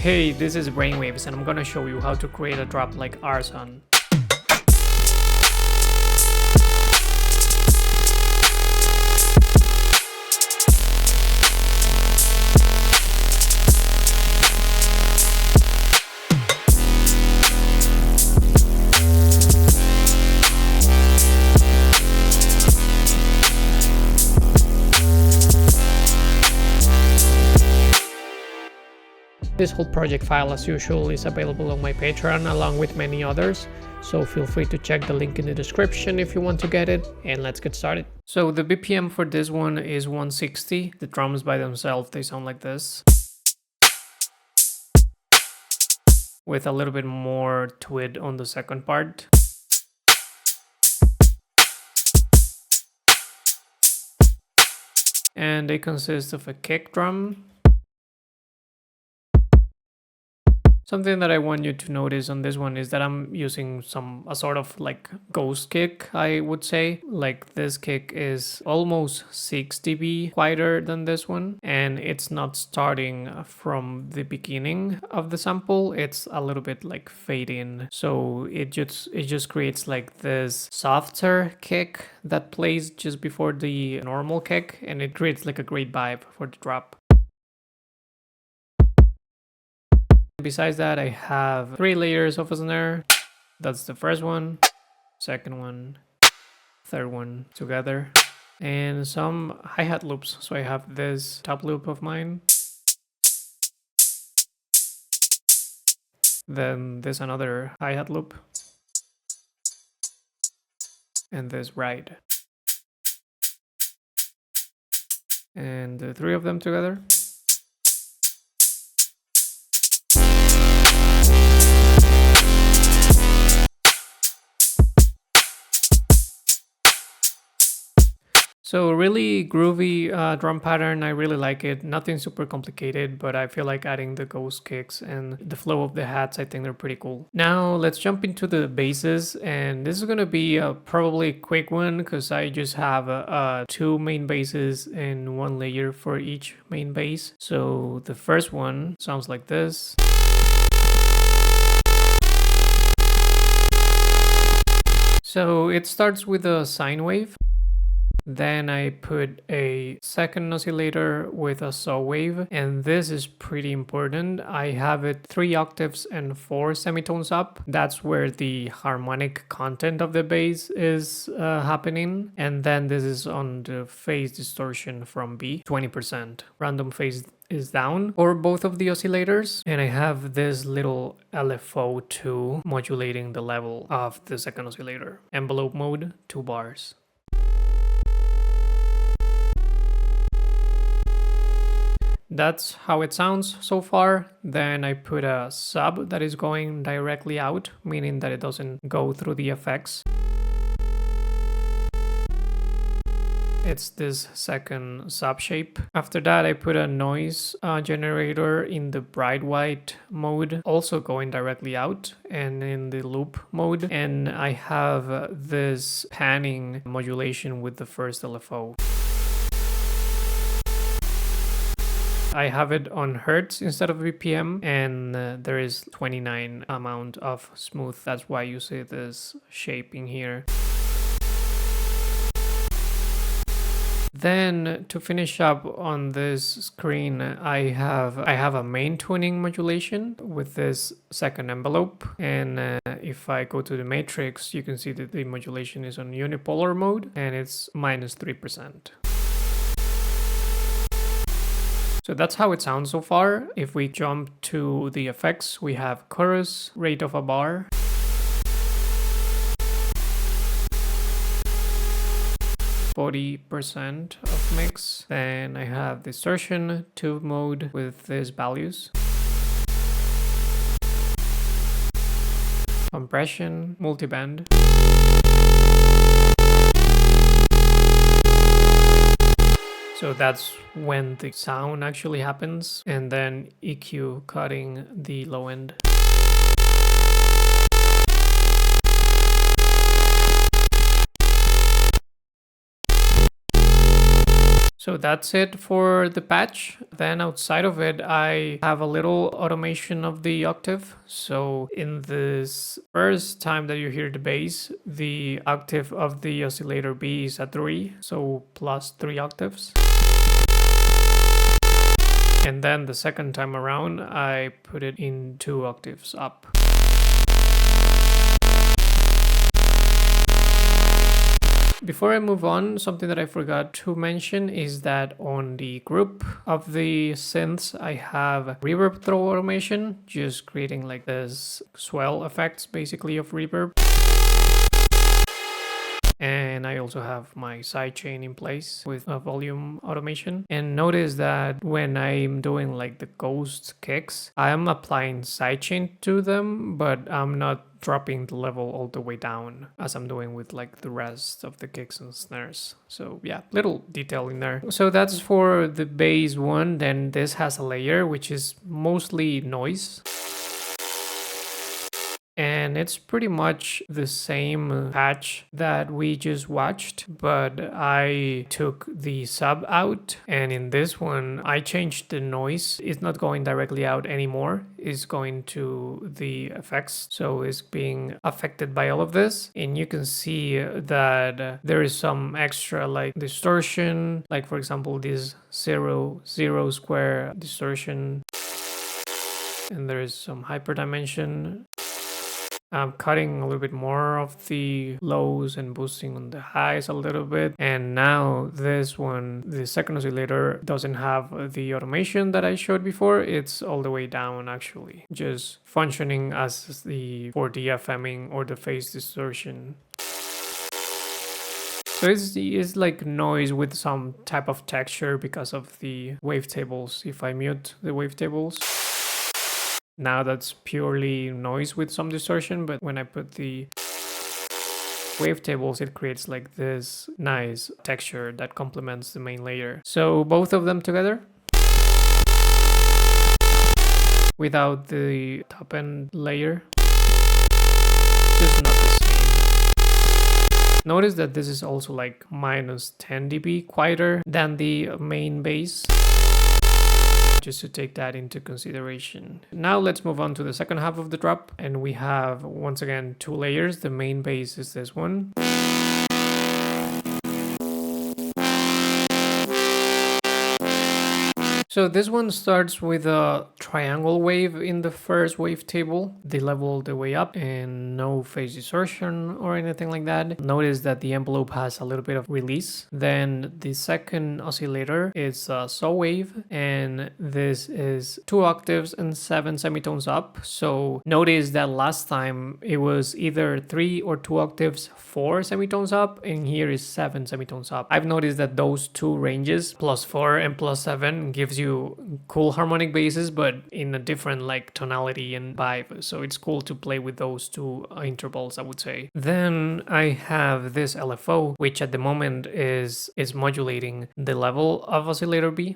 Hey, this is BRAINWAVEZ and I'm gonna show you how to create a drop like rSUN. This whole project file, as usual, is available on my Patreon along with many others, so feel free to check the link in the description if you want to get it, and let's get started. So the BPM for this one is 160. The drums by themselves, they sound like this, with a little bit more to it on the second part. And they consist of a kick drum. Something that I want you to notice on this one is that I'm using a sort of like ghost kick, I would say. Like this kick is almost 6 dB quieter than this one, and it's not starting from the beginning of the sample. It's a little bit like fade in. So it just creates like this softer kick that plays just before the normal kick, and it creates like a great vibe for the drop. Besides that, I have 3 layers of a snare. That's the first one, second one, third one together, and some hi-hat loops. So I have this top loop of mine, then this another hi-hat loop, and this ride, and the 3 of them together. So really groovy drum pattern, I really like it. Nothing super complicated, but I feel like adding the ghost kicks and the flow of the hats, I think they're pretty cool. Now let's jump into the basses, and this is gonna be a probably quick one because I just have 2 main basses and 1 layer for each main bass. So the first one sounds like this. So it starts with a sine wave. Then I put a second oscillator with a saw wave, and this is pretty important. I have it 3 octaves and 4 semitones up. That's where the harmonic content of the bass is happening. And then this is on the phase distortion from B, 20%. Random phase is down for both of the oscillators, and I have this little LFO too, modulating the level of the second oscillator. Envelope mode, 2 bars. That's how it sounds so far. Then I put a sub that is going directly out, meaning that it doesn't go through the effects. It's this second sub shape. After that, I put a noise generator in the bright white mode, also going directly out, and in the loop mode. And I have this panning modulation with the first LFO. I have it on hertz instead of BPM, and there is 29 amount of smooth. That's why you see this shaping here. Then to finish up on this screen, I have a main tuning modulation with this second envelope, and if I go to the matrix, you can see that the modulation is on unipolar mode and it's -3%. So that's how it sounds so far. If we jump to the effects, we have chorus, rate of a bar, %40 of mix. Then I have distortion, tube mode with these values. Compression, multiband. So that's when the sound actually happens, and then EQ cutting the low end. So that's it for the patch. Then outside of it, I have a little automation of the octave. So in this first time that you hear the bass, the octave of the oscillator B is at 3, so plus 3 octaves. And then the second time around, I put it in 2 octaves up. Before I move on, something that I forgot to mention is that on the group of the synths, I have reverb throw automation, just creating like this swell effects basically of reverb. And I also have my sidechain in place with a volume automation. And notice that when I'm doing like the ghost kicks, I am applying sidechain to them, but I'm not dropping the level all the way down as I'm doing with like the rest of the kicks and snares. So yeah, little detail in there. So that's for the bass one. Then this has a layer which is mostly noise. And it's pretty much the same patch that we just watched, but I took the sub out, and in this one I changed the noise. It's not going directly out anymore, it's going to the effects, so it's being affected by all of this. And you can see that there is some extra like distortion, like for example this zero square distortion, and there is some hyperdimension. I'm cutting a little bit more of the lows and boosting on the highs a little bit. And now this one, the second oscillator, doesn't have the automation that I showed before. It's all the way down actually, just functioning as the for DFMing or the phase distortion. So it's like noise with some type of texture because of the wavetables. If I mute the wavetables, now that's purely noise with some distortion, but when I put the wavetables, it creates like this nice texture that complements the main layer. So both of them together, without the top end layer, just not the same. Notice that this is also like minus 10 dB quieter than the main bass, just to take that into consideration. Now let's move on to the second half of the drop, and we have once again 2 layers. The main bass is this one. So this one starts with a triangle wave in the first wavetable. They level all the way up and no phase distortion or anything like that. Notice that the envelope has a little bit of release. Then the second oscillator is a saw wave, and this is 2 octaves and 7 semitones up. So notice that last time it was either 3 or 2 octaves, 4 semitones up, and here is 7 semitones up. I've noticed that those two ranges, +4 and +7, gives you cool harmonic basses, but in a different like tonality and vibe. So it's cool to play with those two intervals, I would say. Then I have this LFO, which at the moment is modulating the level of oscillator B.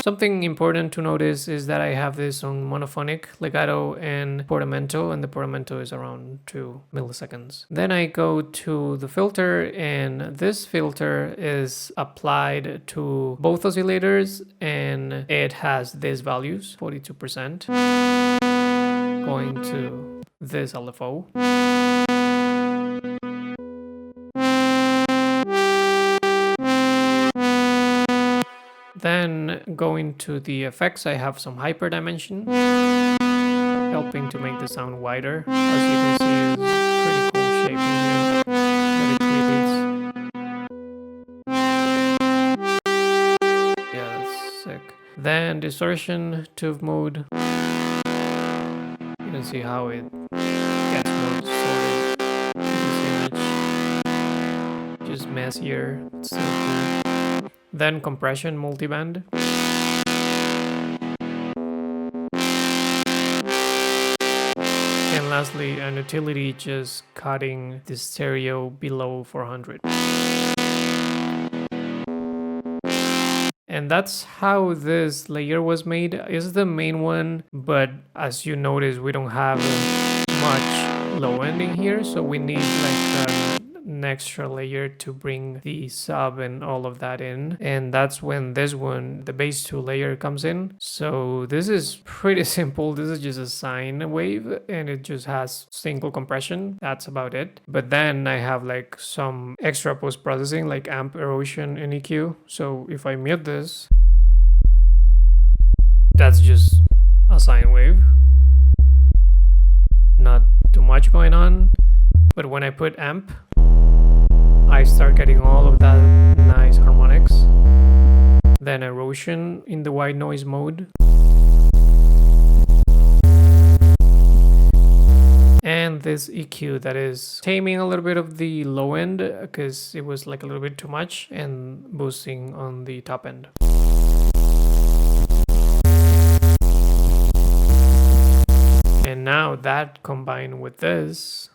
Something important to notice is that I have this on monophonic, legato, and portamento, and the portamento is around 2 milliseconds. Then I go to the filter, and this filter is applied to both oscillators, and it has these values, 42%, going to this LFO. Then going to the effects, I have some hyperdimension, helping to make the sound wider. As you can see, it's pretty cool shape in here that it creates. Yeah, that's sick. Then distortion, tube mode. You can see how it gets more distorted in this image. Just messier, it's still cool. Then compression, multiband. And lastly, an utility just cutting the stereo below 400. And that's how this layer was made. It's the main one, but as you notice, we don't have much low end in here, so we need like an extra layer to bring the sub and all of that in, and that's when this one, the bass 2 layer, comes in. So this is pretty simple. This is just a sine wave and it just has single compression. That's about it. But then I have like some extra post-processing like amp, erosion, and EQ. So if I mute this, that's just a sine wave, not too much going on. But when I put amp, I start getting all of that nice harmonics. Then erosion in the white noise mode. And this EQ that is taming a little bit of the low end because it was like a little bit too much, and boosting on the top end. And now that combined with this,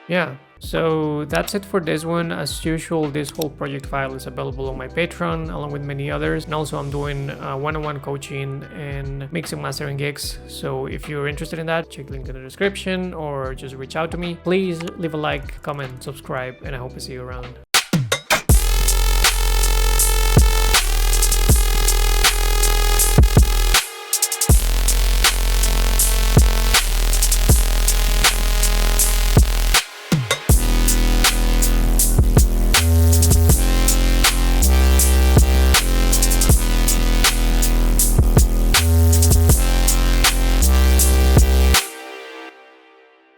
yeah, so that's it for this one. As usual, this whole project file is available on my Patreon along with many others, and also I'm doing one-on-one coaching and mixing mastering gigs. So if you're interested in that, check the link in the description or just reach out to me. Please leave a like, comment, subscribe, and I hope to see you around.